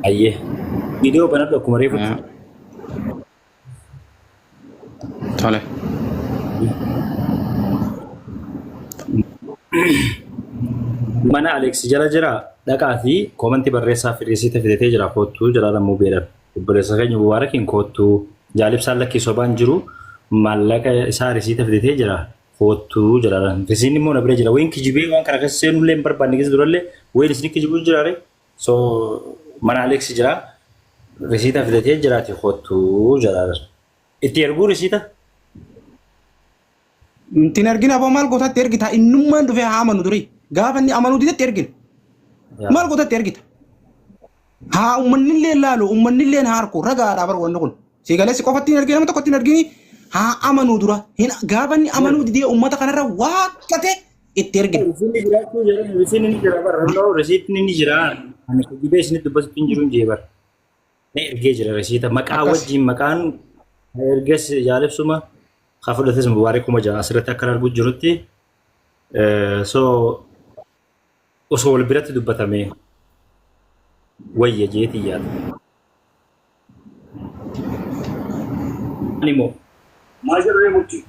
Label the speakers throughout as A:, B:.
A: Ayyee viidiyoo banadhu akkuma reefu.
B: Tole.
A: Mana Alex jala jira dhaqaa fi koomantii barreessaa fi risiita fidatee jira kootuu jala lammuu beedhan. Obboleessa keenya Mubaarakiin kootuu jaalibsaan lakkii sobaan jiru maallaqa isaa risiita fidatee jira kootuu jala. Risiinni immoo na bira jira. Wayin kijibee waan kana keessa seenullee hin barbaanne keessa durallee wayin isin kijibuu jiraare. So mana Alex jira risiita fidatee jiraati kootuu jala. Itti erguu risiita?
B: Tin argina apa mal gootatti ergita innummaan dhufee haa amanu durii gaafa inni amanuu didetti ergina maal gootatti ergita haa ummannillee laalu ummannillee harku ragaadhaa bar wanni kun siigaleessi qofatti hin argine nama tokkotti hin argini haa amanuu dura gaafa inni amanuu didee ummata kanarra waaqate itti ergina.
A: Risiinni ni jira bara risiitni ni jira ani kijibee isinitti dubbasutti hin jiru hin jee bara ergee jira risiita maqaa wajjin maqaan erges jaalibsuma. Kafudh atas Mubarak kuma jaha asirratti akka arguu jirutti so osoo wal biratti dubbatame wayya jeeti yaada. Animo maal jedhu murtii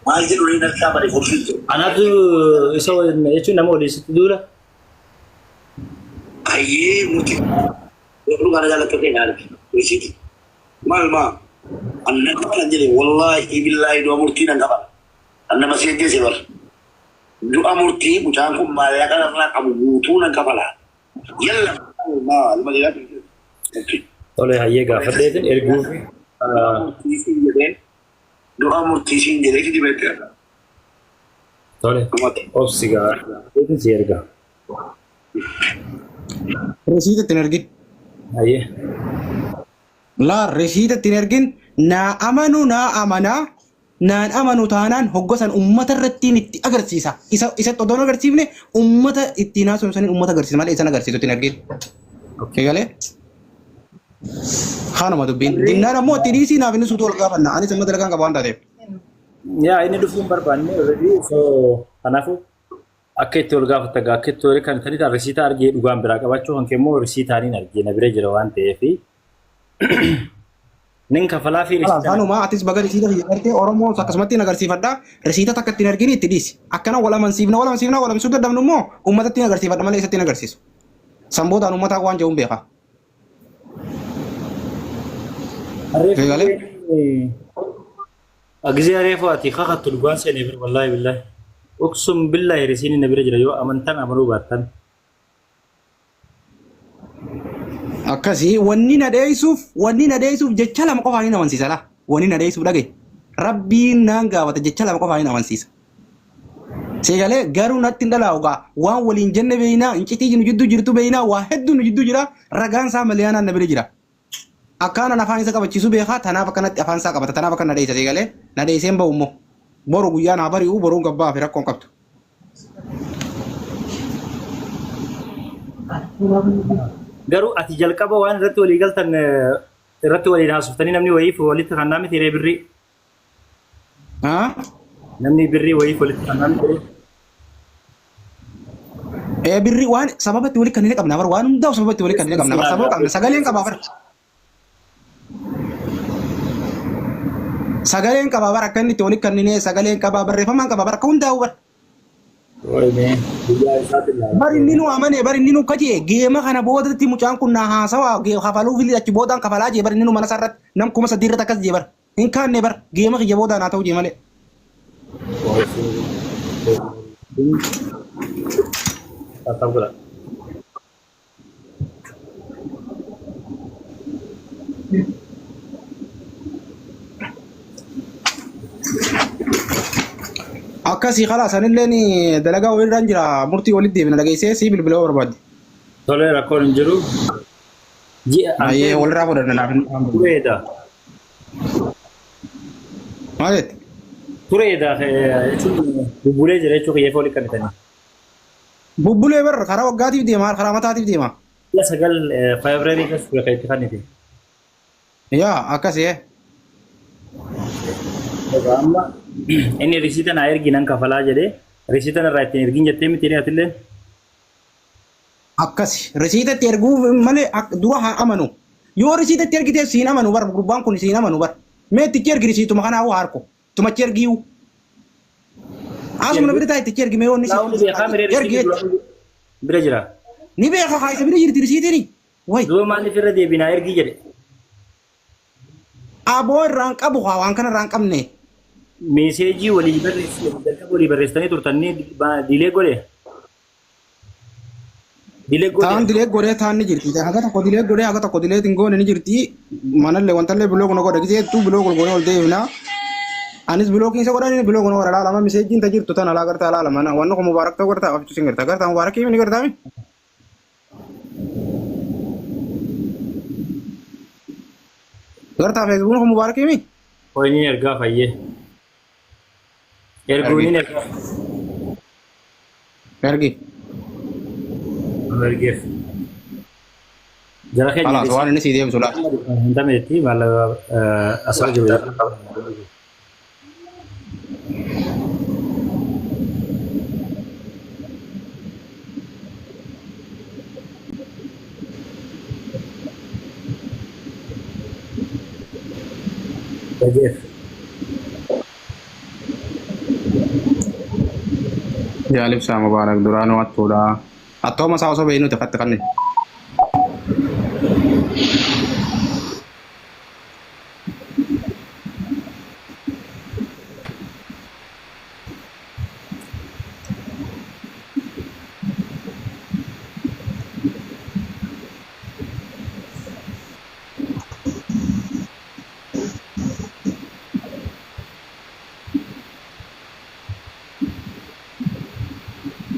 A: maal jedhu reena shaabari fursiisu. Anaatu isa jechuun nama waliisitti duula. Ayyee murtii yeroo gara jaallattu ta'e naaf waliisitti maal maa. Anna kan jadi wallahi billahi dua murti dan kapal. Anna masih aja sih bar. Dua murti bukan aku malah karena kamu butuh dan kapal. Yalla ma almalirat. Oleh aye gafat deh ergu. Dua murti sih jadi kita betul. Oleh. Oh sigar. Itu sih erga.
B: Resiita tinergin.
A: Aye.
B: La resiita tinergin na amanu na amana naan amanu taanaan hoggosan ummata irrattiin itti agarsiisa isa odoon agarsiifne ummata ittiin haasomsanii ummata agarsiisa malee isan agarsiisu ittiin argin eegalee haanuma dubbiin dinnaan ammoo itti dhiisii naaf inni suutu ol gaafanna anis amma dalagaan qaba waan taateef.
A: Yaa inni dhufuun barbaanne already so kanaafu akka itti ol gaafatta akka itti ol kan tani risiita argee dhugaan biraa qabaachuu hanqee immoo risiitaaniin argee na bira jira waan ta'eef Ninka falaafi
B: risiita. Anuma atis baga risiita fidatee Oromoo akkasumatti agarsiifadha. Risiita takka ittiin arginu itti dhiisi. Akkana wal amansiifna dadhabnu immoo uummatatti agarsiifadha malee isatti agarsiisu. Samboodhaan uummataa waan jedhuun beeka.
A: Agizee reefuu ati kakattu dhugaan seenee bira wallaahi billaahi. Uksum billaahi risiinni na bira jira yoo amantan amanuu baattan.
B: Akkasii wanni na dheeysuuf jecha lama qofaan hin amansiisa la wanni na dheeysuuf dhage rabbiin naan gaafata jecha lama qofaan hin amansiisa seegalee garuu natti hin dhalaawu waan waliin jenne beeynaa incitii nu jidduu jirtu beeynaa waa hedduu nu jidduu jira ragaan isaa maliyaanaan na bira jira akkaanan afaan isa qabachiisu beekaa tanaaf akkanatti afaan isaa qabata tanaaf akka na dheeysa seegalee na dheeyseen ba'u immoo boru guyyaa naa bari'u boruun gabbaa fi rakkoon qabdu.
A: Garuu ati jalqaba waan irratti walii galtan irratti waliin haasoftan namni wayiif walitti kan namni tiree birrii. Namni birrii wayiif walitti kan namni tiree.
B: Birrii waan sababatti walitti kan inni qabna bara waan hundaa'u sababatti walitti kan inni qabna bara sababa qabna sagaleen qabaa bara. Sagaleen qabaa bara akka inni itti walitti kan inni sagaleen qabaa barreeffamaan qabaa bara akka hundaa'u bara. Bari ninu amane bari ninu kaje geema kana boodatti mucaan kun na haasawa kafaluu fili achi boodaan kafalaa jee bari ninu mana sarratti nam kuma sadiirratti akkas jee bar hin kaanne bar geema kiyya boodaan haa ta'u jee malee. Akkasii kalaas anillee ni dalagaa walirraan jira murtii walitti deebina dhageessee si bilbilaa barbaadde.
A: Tole rakkoon hin jiru.
B: Ayyee walirraa fudhanna naaf hin
A: tureedha.
B: Maalitti?
A: Tureedha jechuun bubbulee jira jechuun kiyyeeffoo walitti kannitanii.
B: Bubbulee bar karaa waggaatiif deema karaa mataatiif deema.
A: Yaa sagal Feebruaarii keessa kan itti kannite.
B: Yaa akkasii.
A: Amma inni risiita na erginan kafalaa jedhee risiita irraa ittiin ergin jettee miti ni atillee.
B: akkasi risiitatti erguu malee dura haa amanu yoo risiitatti ergitee siin amanu bar gurbaan kun siin amanu bar meetti ergi risiituma kana waa harko tumachi ergiyu asuma bira taa'e itti ergi mee onni
A: ergi bira jira
B: ni beeka haa isa bira jirti risiitini way
A: doo maaliif irra deebinaa ergi jedhe
B: aboo irraan qabu haa waan kana irraan qabne
A: meeseejii walii barreessanii turtanii dilee godhe
B: taan dilee godhee taan ni jirti haga tokko dilee godhee haga tokko dilee tingoone ni jirti manallee wantallee biloo kuna godhe giseettuu biloo golgoone ol deebina anis biloo kiisa godhani biloo kuna wara laalama meseejiin ta jirtu tan alaa gartaa laalama na wanno ko mubaarak ta'u gartaa aftu sin gartaa mubaarak ni gartaa mi gartaa feesbuuk ko mubaarak mi
A: hoyni ergaa fayyee erguuni
B: ergi
A: ergeef jara keenya
B: خلاص وانا نسي ديم سولا
A: انتميتي مال اسرع جبل ergeef
B: يا لبسا مبارك دورانو اتودا atau masa usah benu dapat tekan nih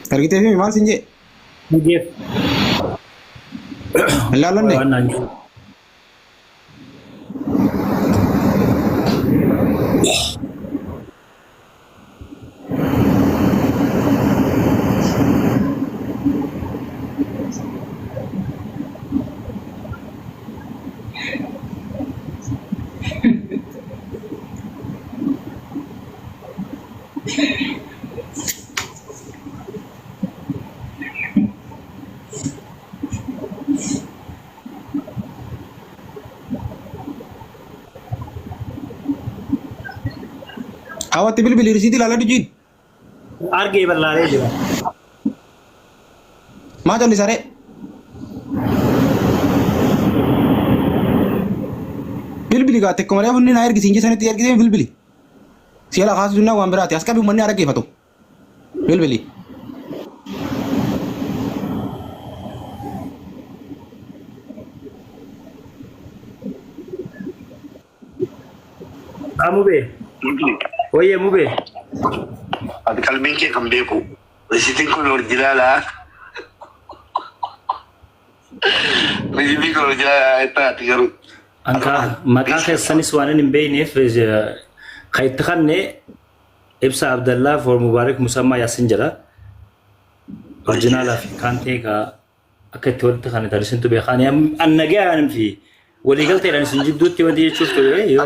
B: Hari kita ini mana sih?
A: ergeef
B: Lalan deh. Awak tibil beli di situ lalu dijin.
A: arge balare jira
B: Macam di sare. Bil bili gak tek kemarin pun ni air gisinje sana tiar gitu bil bili. Siapa khas dunia wan berarti aska bi mana ada ke fatu. Bil bili.
A: mube oye mube
C: Ati kalbin ke kan beku. Resitin ko original ah. Resitin ko original ita tigaru.
A: anka maqaa keessanis waan hin beekneef kayit kanne ibsa abdallah for mubarak musamma yasin jira original fi kante ka akatti walitti kan tarisintu beekani annagaan fi wali galtee dan sinjibdutti wanti jechuuftu yo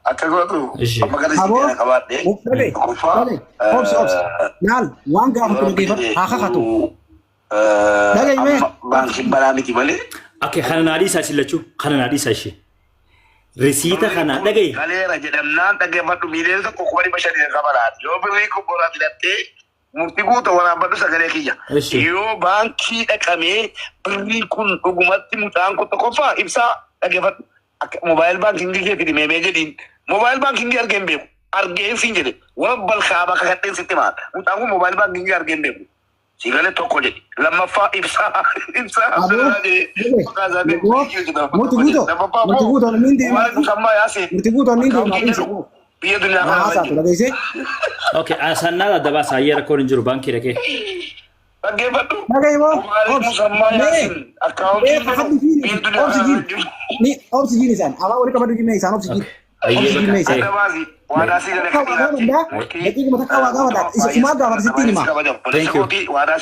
C: Akka gootu.
A: Ishi.
C: Amma kana si kana qabaadhe.
B: Obs. Nal, waan gaafa kun geeffatu haa kakatu.
C: Baankiin banaa miti malee.
A: Akka kana naadii isaa sillachu kana naadii isaa ishee risiita kana dhagaye
C: Kaleera jedhamnaan dhaggeeffadhu miidiyaa tokko 500 qabalaati. Yoo birrii kubboraa filattee murtii guutuu waraabadhu sagalee kiyya. Yoo baankii dhaqamee birrii kun dhugumatti mucaan kun tokkoffaa ibsaa dhaggeeffadhu. Mobile banking keetii meemee jedhiin mobile banking argeen beeku argeen siin jedhe waan balkaaba kakadheen sitti maal mucaan kun mobile banking argeen beeku sigalee tokko jedhe lammaffaa ibsaa biyya dunyaa kana
A: okay asannaa dabaa saayyaa rakkoo hin jiru baankii dhaqee
C: dhaggeeffadhu
B: Ni oksigen isan. Awak boleh kabar dulu isan oksigen. Oksigen isan. Jadi kita tak kawan kawan dah. Isu semua kawan situ ni mah.
A: Thank you.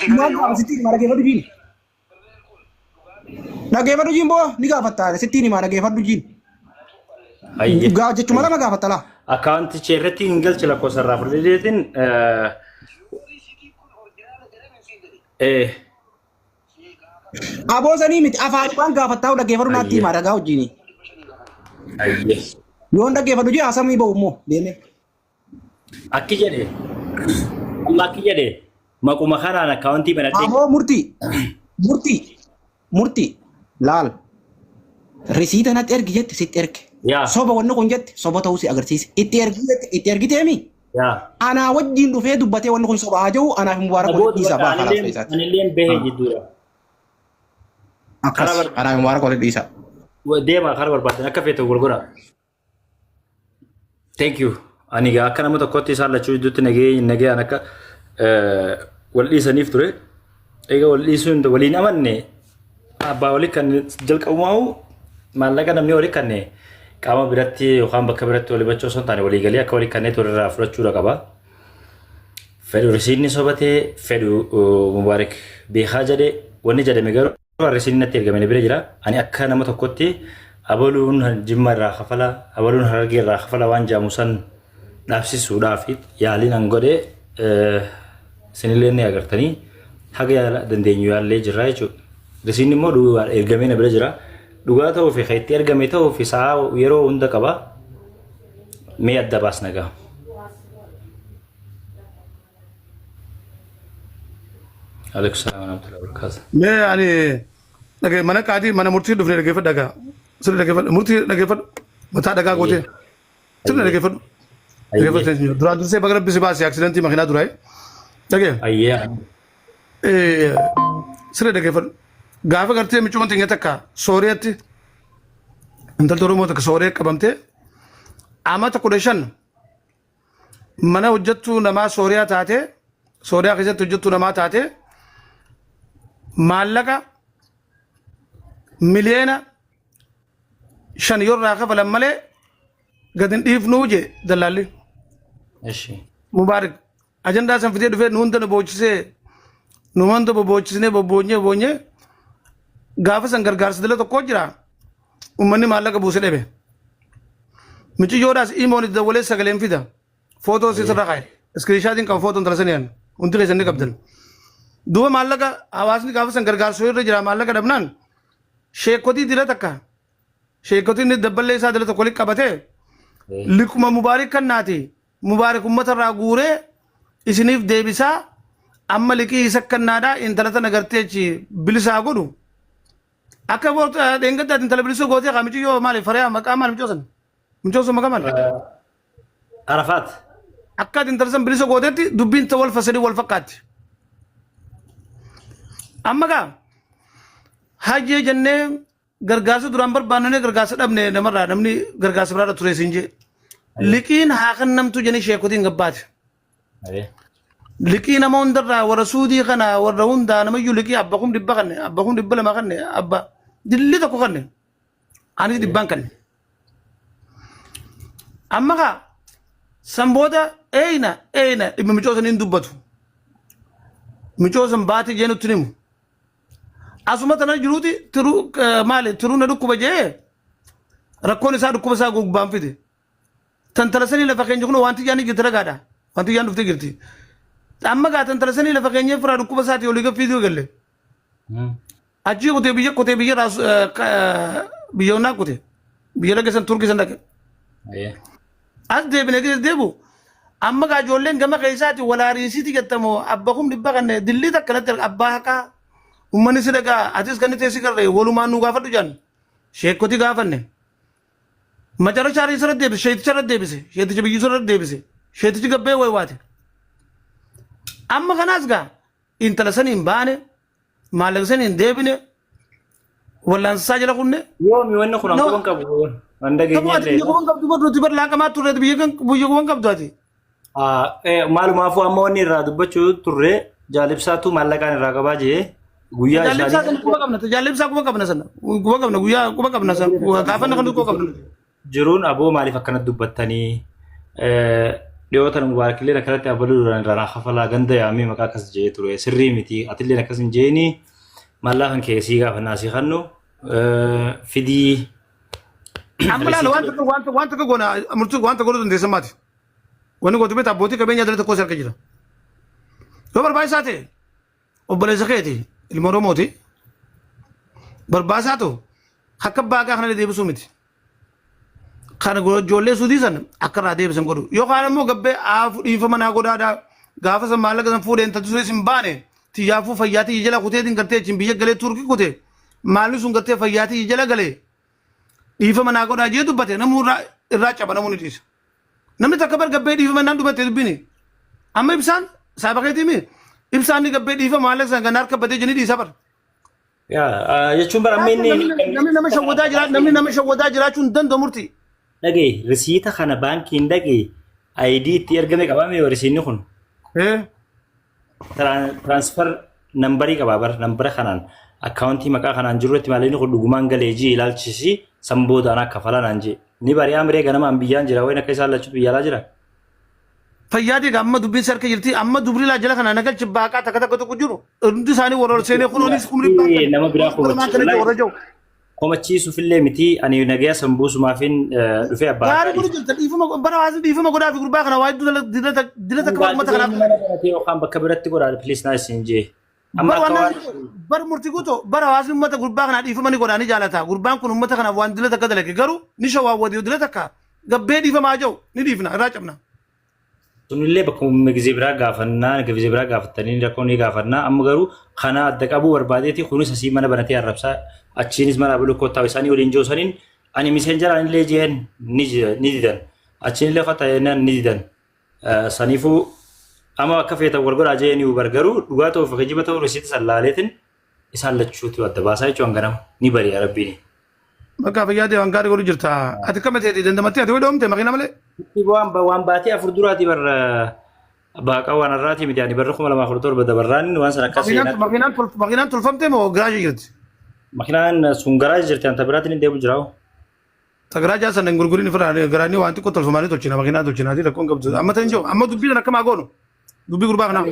B: Semua kawan situ ni mah lagi kabar dulu. Nak kabar dulu boh. Ni kawan patah. Situ ni mah lagi kabar dulu.
A: ayye
B: Gak je cuma lama kawan patah lah.
A: account cherreti ingel cila ko sarra furdeetin
B: Aboo sanii miti afaan waan gaafataa dhaggeeffatu naatti himaa dhagaa wajjini. Yoon dhaggeeffatu jee hasamii bahu immoo deemee.
A: Akki jedhee amma akki jedhee maquma kanaan akkaawuntii banatee.
B: Aboo murtii laal risiita natti ergi jette sitti erge. Soba wanni kun jette soba ta'uu si agarsiise. Itti ergiteemi. Anaa wajjin dhufee dubbatee wanni kun soba haa jiru anaaf mubaarak walitti dhiisaa ba'a karaa isaati.
A: Anilleen bahee jidduudha.
B: Akkas anaaf mubaarak walitti dhiisaa.
A: Deemaa karaa barbaadan akka feetu gurgura. Thank you. Ani akka nama tokkotti isaan lachuu jidduutti nagee an akka wal dhiisaniif ture. Egaa wal dhiisuun waliin amanne abbaa walii kan jalqabumaa'u maallaqa namni walii kanne qaama biratti yookaan bakka biratti walii bachoo osoo hin taane walii galee akka walii kanneen walirraa fudhachuudha qaba. Fedhu risiinni sobatee fedhu mubaarak beekaa jedhee wanni jedhame garuu risiinni natti ergame bira jira. Ani akka nama tokkotti abaluun jimma irraa kafala abaluun harargee irraa kafala waan jaamu san dhaabsisuudhaaf yaaliin an godhe isinillee ni agartanii haga yaala dandeenyu yaallee jirra jechuudha. Risiinni immoo ergamee na bira jira. Dhugaa ta'uu fi itti ergame ta'uu fi sa'a yeroo hunda qaba. Mee adda baasna gaa. Alaikum salaam wa rahmatullahi wa barakatuh.
D: Mee ani dhagee mana qaatii mana murtii dhufne dhaggeeffadhu dhagaa. Sirri dhaggeeffadhu murtii dhaggeeffadhu mataa dhagaa gootee. Sirri dhaggeeffadhu. Dhaggeeffadhu duraan dursee baga rabbi si baasee aksidentii makiinaa duraa dhagee.
A: Ayyaa.
D: Sirri dhaggeeffadhu. Gaafa gartee miccuma xinya takka Sooriyaatti intalli Oromoo takka Sooriyaa qabamtee amata 15 mana hojjettuu namaa Sooriyaa taatee Sooriyaa keessatti hojjettuu namaa taatee maallaqa miliyoona 5 yorraa kafalan malee gad hin dhiifnuu jee dallaalli. Mubaarak ajandaa san fidee dhufee nu hunda nu boochisee nu hunda boboochisnee boonyee gaafa san gargaarsa dala tokko jira ummanni maallaqa buuse dhebe miciyyoodhaas imoon itti dawalee sagaleen fida footoo sirra kaa'e iskiriishaatiin qaba footoon talasaniyan hundi keessanni qabdan duuba maallaqa hawaasni gaafa san gargaarsa irra jira maallaqa dhabnaan sheekotii dila takka sheekotiin dabballee isaa dala tokko qabatee likuma mubaarik kannaati mubaarik ummata irraa guuree isiniif deebisaa amma liqii isa kannaadhaa intala tana garteechi bilisaa godhu akka boota dengata intala bilisu goote qamichi yoo maali fariya maqaa maali michoosan maqaa maali
A: Arafat
D: akka intala san bilisu gootetti dubbiin ta wal fasadi wal fakkaatti amma gaa hajjee jennee gargaarsa duraan barbaannee gargaarsa dhabne namarraa namni gargaarsa biraadha ture siin jee liqiin haa kan namtu jennee sheekotiin gabbaate liqii nama hundarraa warra suudii kana warra hundaa namayyuu liqii abba kum dhibba lama kanne abba dilli tokko kanne anis dhibbaan kanne amma kaa san booda eeyna dhibba micoosan hin dubbatu micoosan baate jee nutti himu asuma tana jiruuti maali tiruu na dhukkuba jee rakkoon isaa dhukkuba isaa gubbaan fide tantalasanii lafa keenya kun wanti jaanii jirti ragaadha wanti jaan dhuftee jirti amma gaa tantalasanii lafa keenya firaa dhukkuba isaati olii gaffiiduu galle achii kutee biyya raas biyya onaa biyya lageessan turkisan dhaqe as deebine deebu amma gaa ijoolleen gama keessaati walaariisiiti jettamoo abba kum dhibba kanne dillii takka natti abbaa haqaa ummanni si dhagaa atis kan teessi garree walumaan nu gaafadhu jaan sheekoti gaafanne macara chaarii sarratti deebise sheeticha irratti deebise sheeticha biyyuu sarratti deebise sheetichi gabbee waate amma kanaas gaa intala saniin baane maallaqa saniin deebine wallaansaa jala kunne
A: yoomi wanna kun ankuban qabu wanda geenyallee
D: biyya kuban qabdu barnooti bar laaqamaa turre biyya kuban qabdu ati
A: maalumaafuu amma wanni irraa dubbachuu turre jaalibsaatu maallaqaan irraa qabaa jee guyyaa
D: jaalibsaa sana kuba qabna jaalibsaa kuba qabna sana kuba qabna guyyaa kuba qabna sana gaafanna kan kuba qabna
A: jiruun aboo maaliif akkanatti dubbattanii dhiyootan mubaarakillee akkanatti abaluu irraa kafalaa ganda yaamii maqaa akkas jee ture sirrii miti atillee akkas hin jeeni maallaqan keessii gaafannaa si kannu fidii
D: amma laala wanta ka goona murtuu wanta goonu dandeessan maati wanni gootu beektaa abbootii qabeenyaa dala tokko sarka jira yoo barbaachisaa ta'e obboleessa keeti ilma Oromooti barbaasaatu akka baagaa kana deebisuu miti. Kana ijoollee suutii san akka irraa deebisan godhu yookaan immoo gabbee dhiifama naa godhaadhaa gaafa san maallaqa san fuudhee intalli sunis hin baane xiyyaafuu fayyaatii jala kuteetiin gartee cin biyya galee turkii kute maalli sun gartee fayyaatii jala galee dhiifama naa godhaa jee dubbate namuu irraa caba namuu ni dhiisa. Namni takka bar gabbee dhiifama naan dubbate dubbini amma ibsaan saabakeetiimi ibsaan ni gabbee dhiifama maallaqa san ganna harka badee jini dhiisa bar.
A: Jechuun bara
D: namni nama shawwadaa jiraachuun danda'u murtii.
A: Dhagee risiita kana baankiin dhagee ID itti ergame qabame yoo risiinni kun transfer nambarii qabaa bar nambara kanaan akkaawuntii maqaa kanaan jiru irratti maallaqa kun dhugumaan galee jii ilaalchisi samboodaan akka falanaan jee ni bari'aa miree ganamaan biyyaan jira wayin akka isaan lachuutu biyyaalaa jira.
D: Fayyaatii amma dubbiin sarka jirti amma dubrii laa jala kana nagalchi baaqaa takka takka tokko jiru hundi isaanii warra seenee kunoonis kumri baaqaa
A: nama biraa komachiisuufillee miti ani nagaya sambuusumaafin dhufee abbaa.
D: Gaarii kun jirta dhiifama bara haasni dhiifama godhaa fi gurbaa kana waa hedduu dilata akka uummata kanaaf.
A: Yookaan bakka biratti godhaa piliis naa isin jee.
D: Bar murtii guutuu bara haasni uummata gurbaa kanaa dhiifama ni godhaa ni jaalata gurbaan kun uummata kanaaf waan dilata akka dalage garuu ni shawwaawwatu dilata akka gabbee dhiifamaa jiru ni dhiifna irraa cabna.
A: Sunillee bakkuma gizee biraa gaafannaa gizee biraa gaafatanii rakkoo ni gaafannaa amma garuu kana adda qabuu barbaadeeti kunis asii mana banatee arrabsaa achiinis mana bulu kottaa isaanii waliin joosaniin ani miseenjaraan illee jeen ni didan achiin illee kottaa jennaan ni didan saniifuu amma akka feetan wal godhaa jeen yu bargaruu dhugaa ta'uuf kijiba ta'uu risiita sallaaleetiin isaan lachuuti adda baasaa jechuun ganama ni bari'a rabbiin.
D: Bakka fayyaadee waan gaarii godhu jirta ati kama ta'e dandamattee ati wedhoomte makiina malee.
A: Waan baatee afur duraati barra baaqaa waan irraati miti ani barra 2017 dabarraan waan sana akkasii.
D: Makiinaan tolfamte moo garaajii jirti?
A: Makiinaan sun garaajii jirti anta biraatiin hin deemu jiraa'u.
D: Ta garaajaa sana hin gurgurin ifirraa garaanii waan xiqqoo tolfamaanii tolchina makiinaa tolchinaati rakkoon qabdu amma ta'in jiru amma dubbii kana akkama goonu dubbii gurbaa kanaa.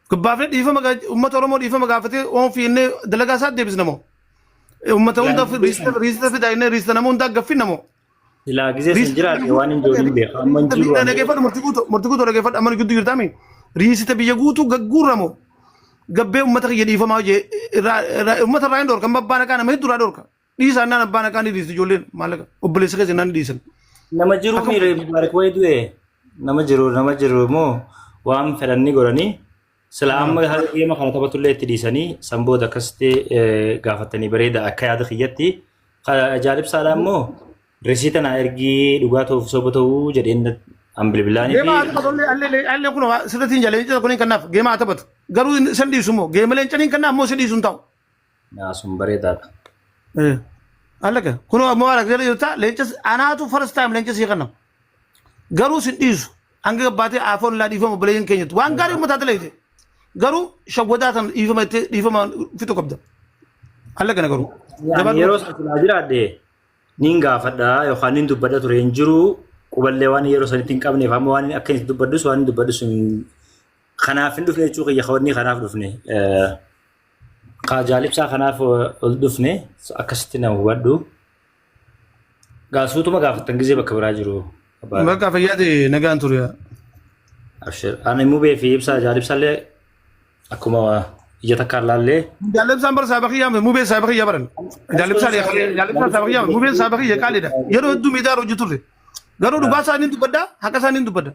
D: Gubbaafne dhiifama uummata Oromoo dhiifama gaafatee oon fiinnee dalagaa isaa deebisna moo? Uummata hunda riisita fidaayinee riisita nama hundaa gaffin namoo.
A: Silaa gizee sin jiraate waan hin joolin beekaa amma hin jiru.
D: Dhageeffadhu murtii guutuu dhageeffadhu amma gidduu jirtaami riisita biyya guutuu gagguuramoo gabbee uummata kiyya dhiifamaa hojii uummata irraa hin dhoorka amma abbaan akaa nama hedduu irraa dhoorka dhiisaan naan abbaan akaa ni dhiisti ijoolleen maallaqa obboleessa keessa naan dhiisan.
A: Nama jiru miire mubaarak wayii du'e nama jiru moo waan fedhanni godhanii sila amma haala dhiyeema kana taphatullee itti dhiisanii sanboota akkasitti gaafatanii bareeda akka yaada kiyyatti ajaa'ibsaadha immoo risiita naa ergii dhugaa ta'uuf soba ta'uu jedheen ambilbilaanii.
D: Geema haa taphatu allee kun sirriitti hin jaalladhi kun kannaaf geema haa taphatu garuu san dhiisu moo geema leencanii kannaaf moo san dhiisu hin ta'u.
A: Sun bareedaadha.
D: Allaga kun ammoo haala jala jirta leenca anaatu first time leenca sii kanna garuu sin dhiisu hanga gabbaatee aafoon laa dhiifama obboleeyyan keenyatti waan gaarii uummataa talee garuu shawwadaatan dhiifama fitu qabda. Alla kana garuu.
A: Yeroo sana jiraadhe niin gaafadha yookaan niin dubbadha ture hin jiru quballee waan yeroo sanitti hin qabneef amma waan akka inni dubbadhus waan inni dubbadhus kanaaf hin dhufne jechuu kiyya kawanni kanaaf dhufne jaalibsaa kanaaf ol dhufne akkasitti nama hubadhu gaasuutuma gaafattan gizee bakka biraa jiru.
D: Bakka fayyaate nagaan ture.
A: Abshir ani mubee fi ibsaa jaalibsaallee akkuma ija takkaan laallee.
D: Jaalibsaan bara saabaqiyyaa mubee saabaqiyyaa baran. Jaalibsaan saabaqiyyaa mubeen saabaqiyyaa qaaliidha. Yeroo hedduu miidhaa hojii turre. Garuu dhugaa isaanii dubbadda haqa isaanii dubbadda.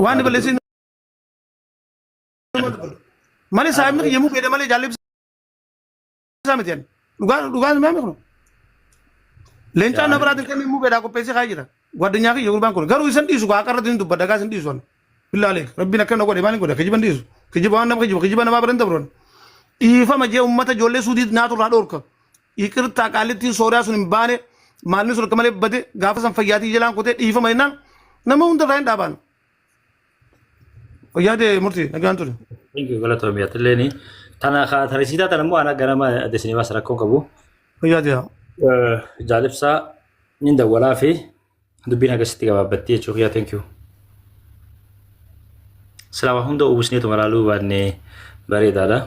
D: Waan balleessin. Malee saabni kiyya mubee malee jaalibsaa miti ani. Dhugaan maami kun. Leencaan na biraatiin kennee mubeedhaa qopheessee kaa jira. Gwaddinyaa kiyya gurbaan kun garuu isan dhiisu akka irratti dubbadda gaa isan dhiisu. Billaalee rabbiin akka na godhe maaliin godhe kijiban dhiisu. Kijiba waan nama kijiba namaa baran dabroon. Dhiifama jee uummata ijoollee suudii naatu irraa dhoorka. Iqirtaa qaalittiin sooriyaa sun hin baane maalni sun akka malee bade gaafa san fayyaatii jalaan kutee dhiifama jennaan nama hunda irraa hin dhaabaan. Fayyaatee murtii nagaan ture.
A: Galatoomii atileeni tana tarisiitaa tana immoo ana ganama adeesinii baasa rakkoon qabu.
D: Fayyaatee
A: jaalibsaa ni dawwalaa fi dubbiin agasitti gabaabbattee jechuudha yaa thank you. Selama hunda uwwisneetu maraaluu baannee bareedaadha.